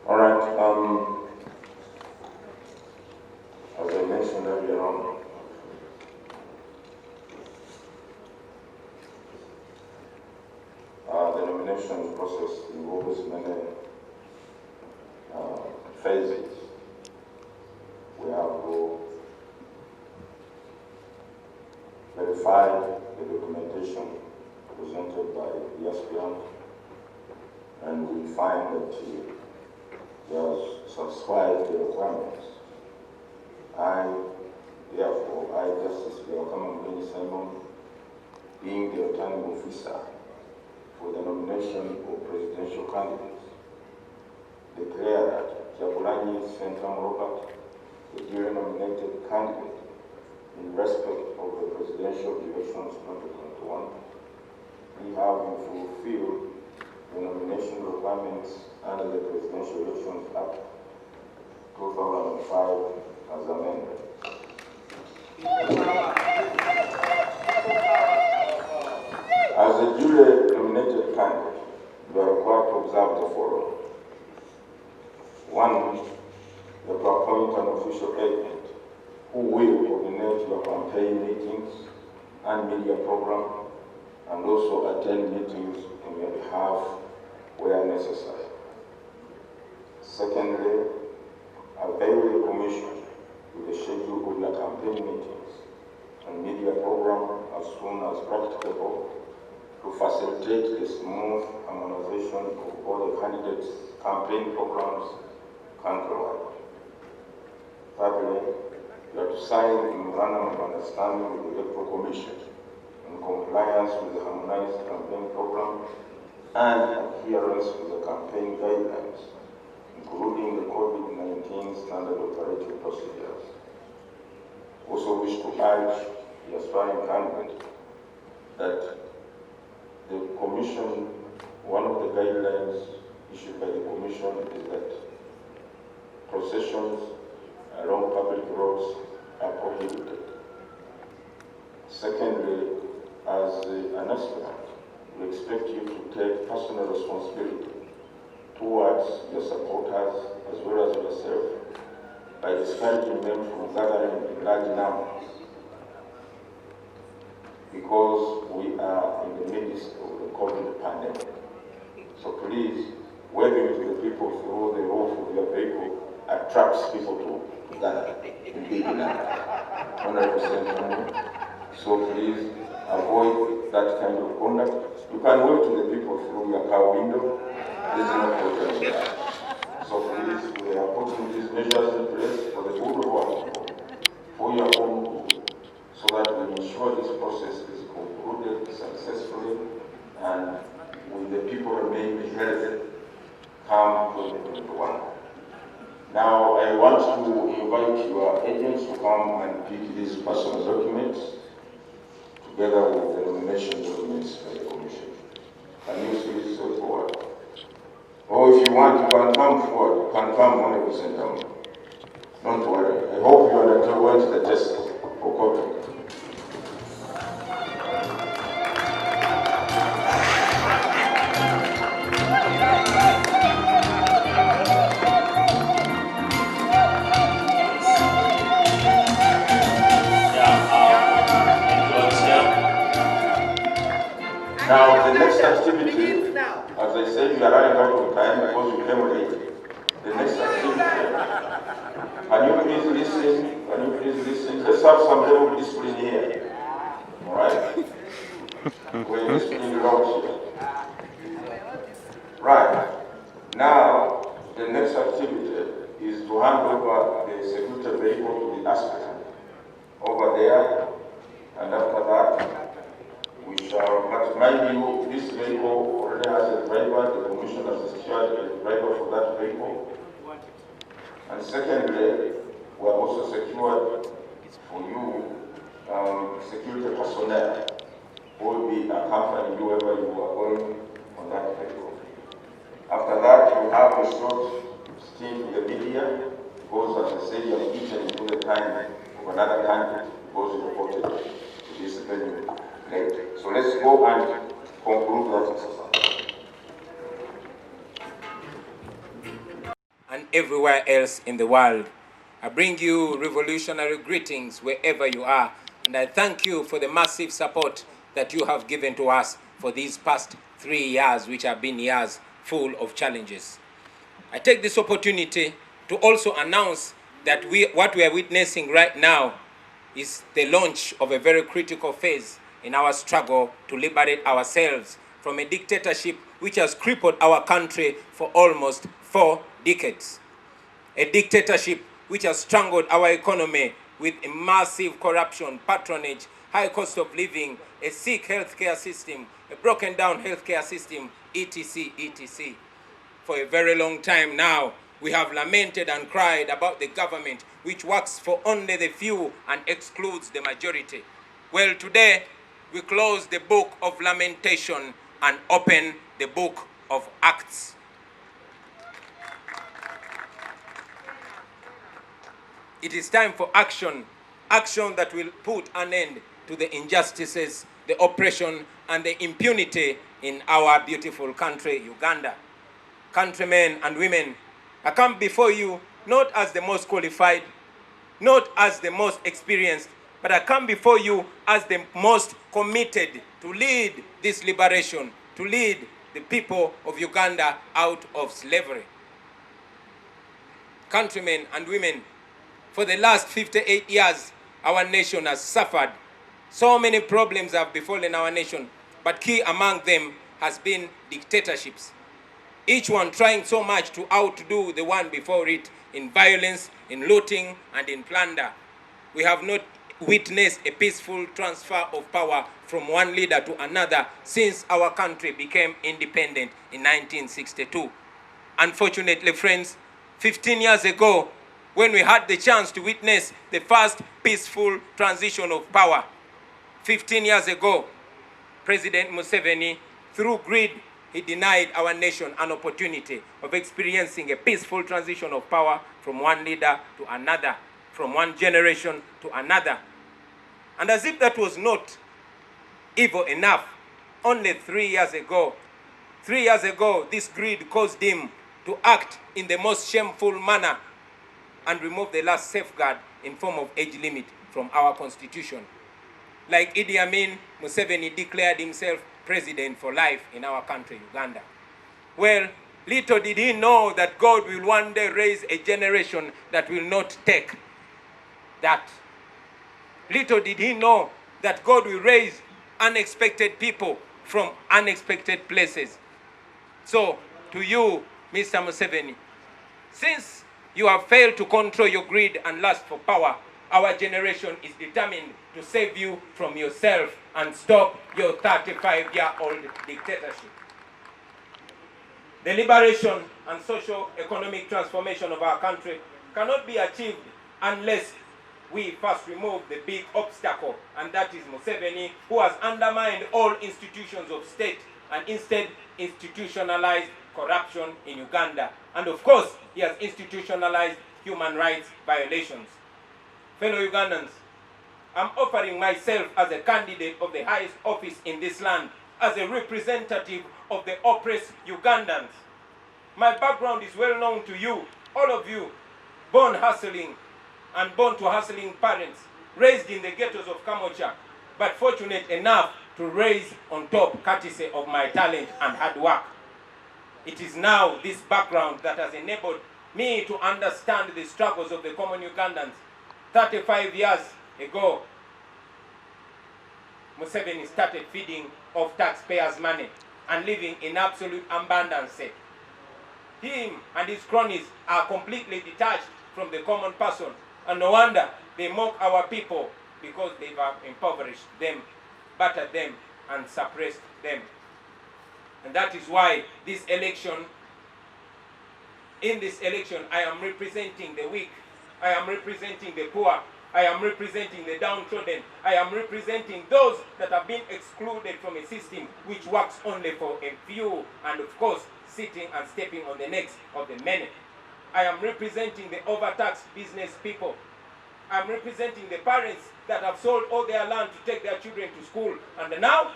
All right. As I mentioned earlier on, the nomination process involves many phases. We have to verify the documentation presented by the aspirant, and we find that he has subscribed the requirements. I, Justice Kyambogo Simon, being the returning officer for the nomination of presidential candidates, declare that Kyagulanyi Ssentamu Robert, the duly nominated candidate in respect of the presidential elections 2021, we have fulfilled the nomination requirements under the Presidential Elections Act 2005 as amended. As a duly nominated candidate, you are required to observe the following. 1. You have to appoint an official agent who will coordinate your campaign meetings and media program, and also attend meetings on your behalf where necessary. Secondly, avail the Commission with the schedule of your campaign meetings and media program as soon as practicable to facilitate the smooth harmonization of all the candidates' campaign programs countrywide. Thirdly, you have to sign a memorandum of understanding with the Electoral Commission in compliance with the harmonized campaign program and adherence to the campaign guidelines, including the COVID-19 standard operating procedures. Also wish to urge the aspiring candidate that the Commission, one of the guidelines issued by the Commission is that processions along public roads are prohibited. Secondly, as an aspirant, we expect you to take personal responsibility towards your supporters as well as yourself by discouraging them from gathering in large numbers, because we are in the midst of the COVID pandemic. So please, waving to the people through the roof of your vehicle attracts people to gather in big numbers, 100%. So please avoid that kind of conduct. You can wave to the people through your car window. There's no problem with that. So please, we are putting these measures in place for the good of our people, for your own good, so that we ensure this process is concluded successfully and with the people remaining healthy come 2021. Now, I want to invite your agents to come and pick these personal documents together with the nomination documents by the Commission. Can you please step forward? Or if you want, you can come forward. You can come 100% down. Don't worry. I hope you underwent the test for COVID. Now, the next activity, as I said, you are running out of time because you came late. The next activity, can you please listen? Can you please listen? Let's have some level of discipline here. All right? We're disciplining around here. Right. Now, the next activity is to hand over the security vehicle to the aspirant over there, and after that, we shall, but mind you, this vehicle already has a driver. The Commission has secured a driver for that vehicle. And secondly, we have also secured for you security personnel who will be accompanying you wherever you are going on that vehicle. After that, you have a short stint with the media, because as I said, you have eaten into the time of another candidate because you reported to this venue late. So let's go and conclude that exercise. and everywhere else in the world. I bring you revolutionary greetings wherever you are, and I thank you for the massive support that you have given to us for these past 3 years, which have been years full of challenges. I take this opportunity to also announce that what we are witnessing right now is the launch of a very critical phase in our struggle to liberate ourselves from a dictatorship which has crippled our country for almost 4 decades. A dictatorship which has strangled our economy with a massive corruption, patronage, high cost of living, a sick healthcare system, a broken down healthcare system, etc., etc. For a very long time now, we have lamented and cried about the government which works for only the few and excludes the majority. Well, today, we close the book of lamentation and open the book of Acts. It is time for action, action that will put an end to the injustices, the oppression, and the impunity in our beautiful country, Uganda. Countrymen and women, I come before you not as the most qualified, not as the most experienced, but I come before you as the most committed to lead this liberation, to lead the people of Uganda out of slavery. Countrymen and women, for the last 58 years, our nation has suffered. So many problems have befallen our nation, but key among them has been dictatorships. Each one trying so much to outdo the one before it in violence, in looting, and in plunder. We have not witnessed a peaceful transfer of power from one leader to another since our country became independent in 1962. Unfortunately, friends, 15 years ago, when we had the chance to witness the first peaceful transition of power, 15 years ago, President Museveni, through greed, he denied our nation an opportunity of experiencing a peaceful transition of power from one leader to another, from one generation to another. And as if that was not evil enough, only 3 years ago, this greed caused him to act in the most shameful manner and remove the last safeguard in form of age limit from our constitution. Like Idi Amin, Museveni declared himself president for life in our country, Uganda. Well, little did he know that God will one day raise a generation that will not take that. Little did he know that God will raise unexpected people from unexpected places. So, to you, Mr. Museveni, since you have failed to control your greed and lust for power, our generation is determined to save you from yourself and stop your 35-year-old dictatorship. The liberation and socio-economic transformation of our country cannot be achieved unless we first remove the big obstacle, and that is Museveni, who has undermined all institutions of state and instead institutionalized corruption in Uganda. And of course, he has institutionalized human rights violations. Fellow Ugandans, I'm offering myself as a candidate of the highest office in this land, as a representative of the oppressed Ugandans. My background is well known to you, all of you, born hustling and born to hustling parents, raised in the ghettos of Kamocha, but fortunate enough to raise on top courtesy of my talent and hard work. It is now this background that has enabled me to understand the struggles of the common Ugandans. 35 years ago, Museveni started feeding off taxpayers' money and living in absolute abundance. Him and his cronies are completely detached from the common person, and no wonder they mock our people because they've impoverished them, battered them, and suppressed them. And that is why in this election, I am representing the weak, I am representing the poor, I am representing the downtrodden, I am representing those that have been excluded from a system which works only for a few, and of course, sitting and stepping on the necks of the many. I am representing the overtaxed business people. I am representing the parents that have sold all their land to take their children to school, and now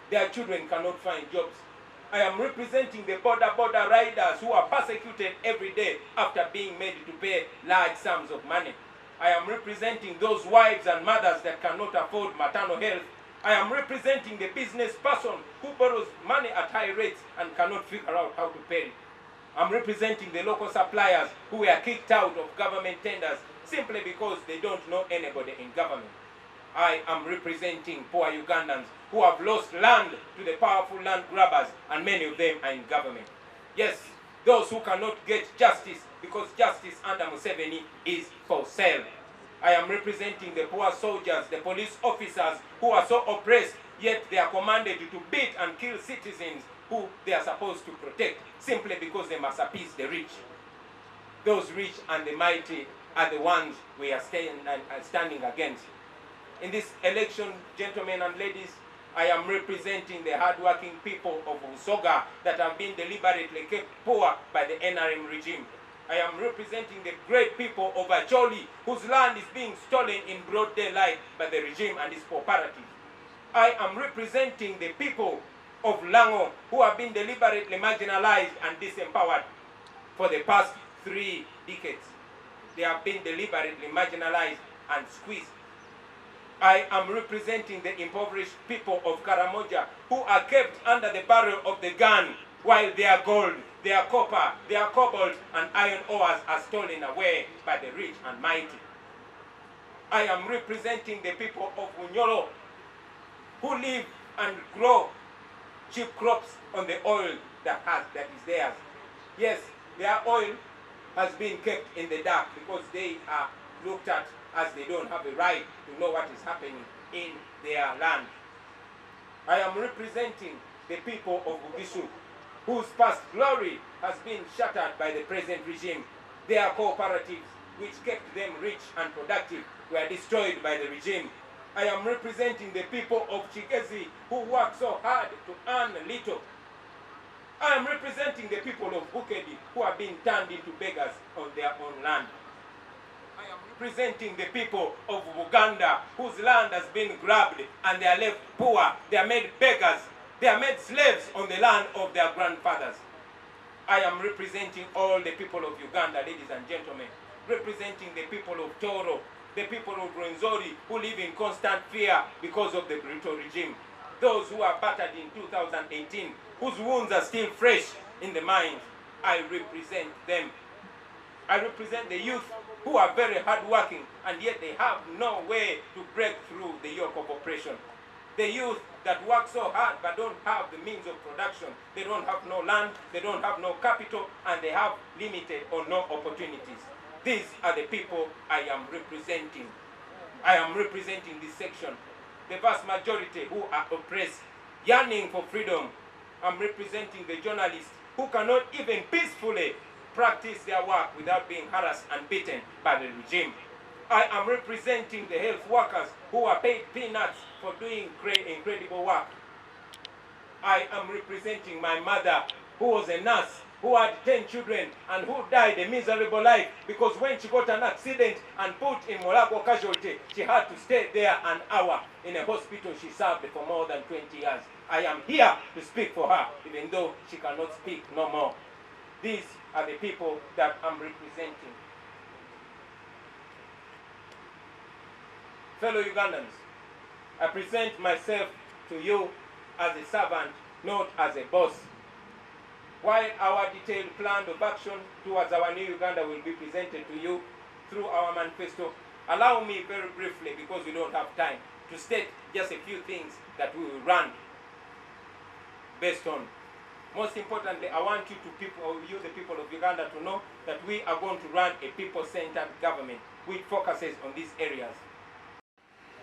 their children cannot find jobs. I am representing the border riders who are persecuted every day after being made to pay large sums of money. I am representing those wives and mothers that cannot afford maternal health. I am representing the business person who borrows money at high rates and cannot figure out how to pay it. I'm representing the local suppliers who were kicked out of government tenders simply because they don't know anybody in government. I am representing poor Ugandans who have lost land to the powerful land grabbers, and many of them are in government. Yes, those who cannot get justice because justice under Museveni is for sale. I am representing the poor soldiers, the police officers who are so oppressed, yet they are commanded to beat and kill citizens who they are supposed to protect simply because they must appease the rich. Those rich and the mighty are the ones we are standing against. In this election, gentlemen and ladies, I am representing the hard-working people of Usoga that have been deliberately kept poor by the NRM regime. I am representing the great people of Acholi, whose land is being stolen in broad daylight by the regime and its cooperatives. I am representing the people of Lango, who have been deliberately marginalized and disempowered for the past 3 decades. They have been deliberately marginalized and squeezed. I am representing the impoverished people of Karamoja who are kept under the barrel of the gun while their gold, their copper, their cobalt and iron ores are stolen away by the rich and mighty. I am representing the people of Unyoro who live and grow cheap crops on the oil that is theirs. Yes, their oil has been kept in the dark because they are looked at as they don't have a right to know what is happening in their land. I am representing the people of Bugishu, whose past glory has been shattered by the present regime. Their cooperatives, which kept them rich and productive, were destroyed by the regime. I am representing the people of Chigezi, who work so hard to earn little. I am representing the people of Bukedi, who have been turned into beggars on their own land. I am representing the people of Uganda, whose land has been grabbed and they are left poor. They are made beggars. They are made slaves on the land of their grandfathers. I am representing all the people of Uganda, ladies and gentlemen, representing the people of Toro, the people of Rwenzori who live in constant fear because of the brutal regime. Those who are battered in 2018, whose wounds are still fresh in the mind, I represent them. I represent the youth who are very hardworking and yet they have no way to break through the yoke of oppression. The youth that work so hard but don't have the means of production. They don't have no land, they don't have no capital, and they have limited or no opportunities. These are the people I am representing. I am representing this section. The vast majority who are oppressed, yearning for freedom. I'm representing the journalists who cannot even peacefully practice their work without being harassed and beaten by the regime. I am representing the health workers who are paid peanuts for doing incredible work. I am representing my mother, who was a nurse, who had 10 children and who died a miserable life because when she got an accident and put in Molago casualty, she had to stay there an hour in a hospital she served for more than 20 years. I am here to speak for her, even though she cannot speak no more. These are the people that I'm representing. Fellow Ugandans, I present myself to you as a servant, not as a boss. While our detailed plan of action towards our new Uganda will be presented to you through our manifesto, allow me very briefly, because we don't have time, to state just a few things that we will run based on. Most importantly, I want you the people of Uganda, to know that we are going to run a people-centered government which focuses on these areas.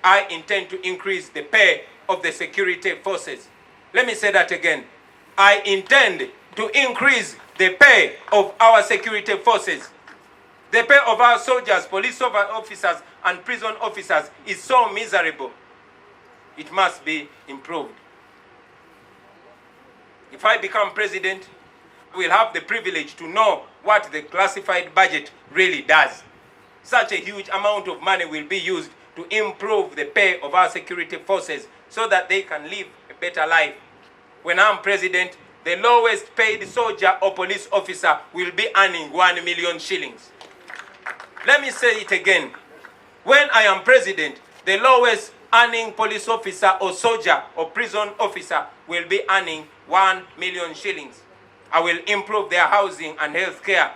I intend to increase the pay of the security forces. Let me say that again. I intend to increase the pay of our security forces. The pay of our soldiers, police officers, and prison officers is so miserable. It must be improved. If I become president, we'll have the privilege to know what the classified budget really does. Such a huge amount of money will be used to improve the pay of our security forces so that they can live a better life. When I'm president, the lowest paid soldier or police officer will be earning 1 million shillings. Let me say it again. When I am president, the lowest earning police officer or soldier or prison officer will be earning 1 million shillings. I will improve their housing and health care.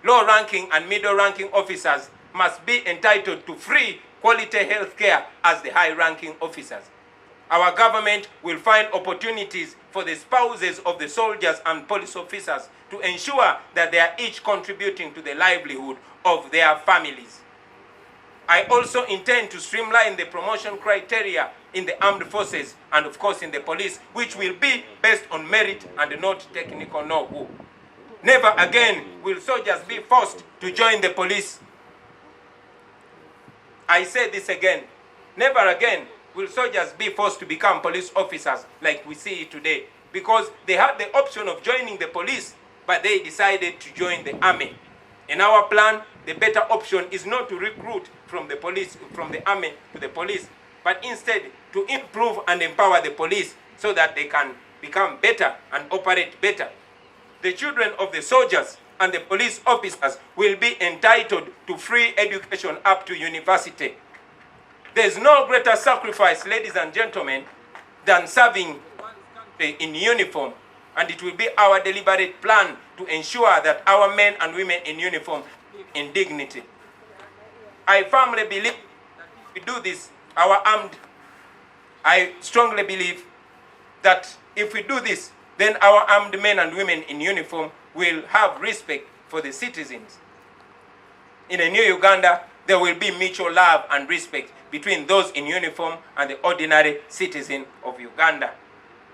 Low-ranking and middle-ranking officers must be entitled to free quality health care as the high-ranking officers. Our government will find opportunities for the spouses of the soldiers and police officers to ensure that they are each contributing to the livelihood of their families. I also intend to streamline the promotion criteria in the armed forces and of course in the police, which will be based on merit and not technical know-how. Never again will soldiers be forced to join the police. I say this again. Never again will soldiers be forced to become police officers like we see today, because they had the option of joining the police, but they decided to join the army. In our plan, the better option is not to recruit from the police, from the army to the police, but instead to improve and empower the police so that they can become better and operate better. The children of the soldiers and the police officers will be entitled to free education up to university. There is no greater sacrifice, ladies and gentlemen, than serving in uniform, and it will be our deliberate plan to ensure that our men and women in uniform live in dignity. I firmly believe that if we do this, I strongly believe that if we do this, then our armed men and women in uniform will have respect for the citizens. In a new Uganda, there will be mutual love and respect between those in uniform and the ordinary citizen of Uganda.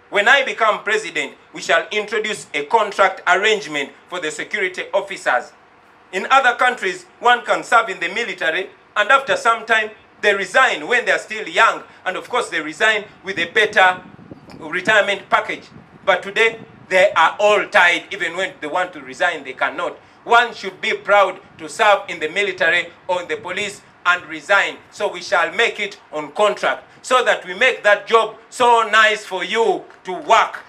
When I become president, we shall introduce a contract arrangement for the security officers. In other countries, one can serve in the military, and after some time, they resign when they are still young, and of course they resign with a better retirement package. But today, they are all tied. Even when they want to resign, they cannot. One should be proud to serve in the military or in the police and resign. So we shall make it on contract, so that we make that job so nice for you to work.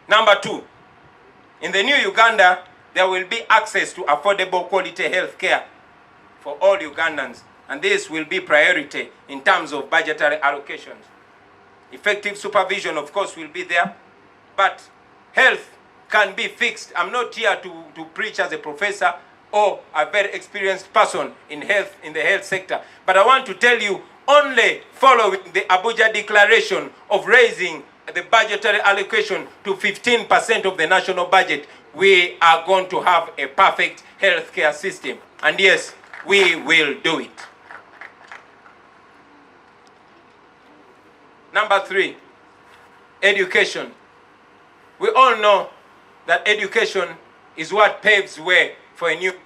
Number 2, in the new Uganda, there will be access to affordable quality health care for all Ugandans. And this will be priority in terms of budgetary allocations. Effective supervision, of course, will be there. But health can be fixed. I'm not here to preach as a professor or a very experienced person in health, in the health sector. But I want to tell you, only following the Abuja declaration of raising the budgetary allocation to 15% of the national budget, we are going to have a perfect healthcare system. And yes, we will do it. Number 3, education. We all know that education is what paves way for a new nation.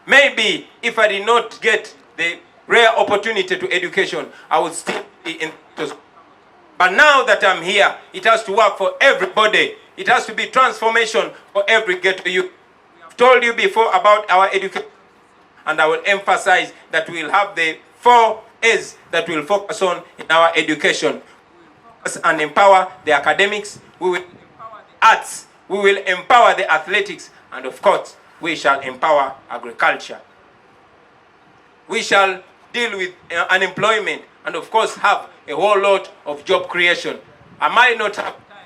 Maybe if I did not get the rare opportunity to education, I would still be in those. But now that I'm here, it has to work for everybody. It has to be transformation for every ghetto youth. I've told you before about our education, and I will emphasize that we will have the 4 A's that we'll focus on in our education. We will focus and empower the academics, we will empower the arts, we will empower the athletics, and of course, we shall empower agriculture. We shall deal with unemployment and of course have a whole lot of job creation. I might not have time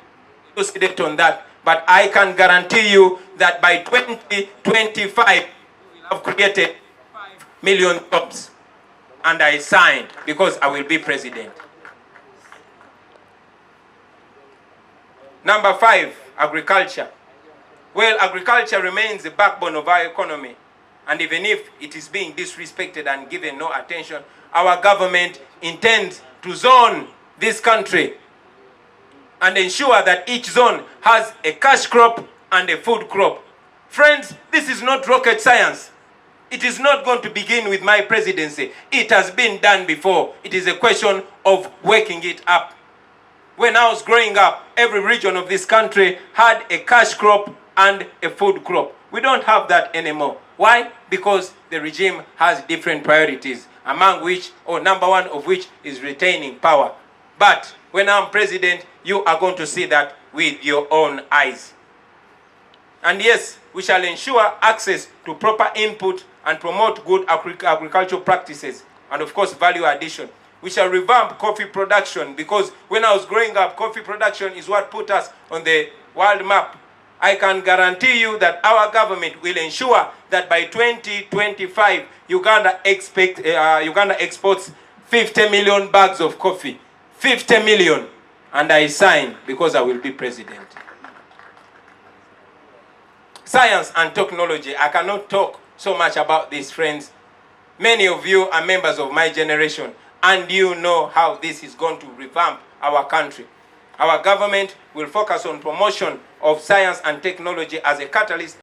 to elucidate on that, but I can guarantee you that by 2025, we will have created 5 million jobs. And I signed because I will be president. Number 5, agriculture. Well, agriculture remains the backbone of our economy. And even if it is being disrespected and given no attention, our government intends to zone this country and ensure that each zone has a cash crop and a food crop. Friends, this is not rocket science. It is not going to begin with my presidency. It has been done before. It is a question of waking it up. When I was growing up, every region of this country had a cash crop and a food crop. We don't have that anymore. Why? Because the regime has different priorities, among which, or number 1 of which, is retaining power. But when I'm president, You are going to see that with your own eyes. And yes, we shall ensure access to proper input and promote good agricultural practices and of course value addition. We shall revamp coffee production, because when I was growing up, coffee production is what put us on the world map. I can guarantee you that our government will ensure that by 2025, Uganda exports 50 million bags of coffee. 50 million. And I sign because I will be president. Science and technology. I cannot talk so much about this, friends. Many of you are members of my generation, and you know how this is going to revamp our country. Our government will focus on promotion of science and technology as a catalyst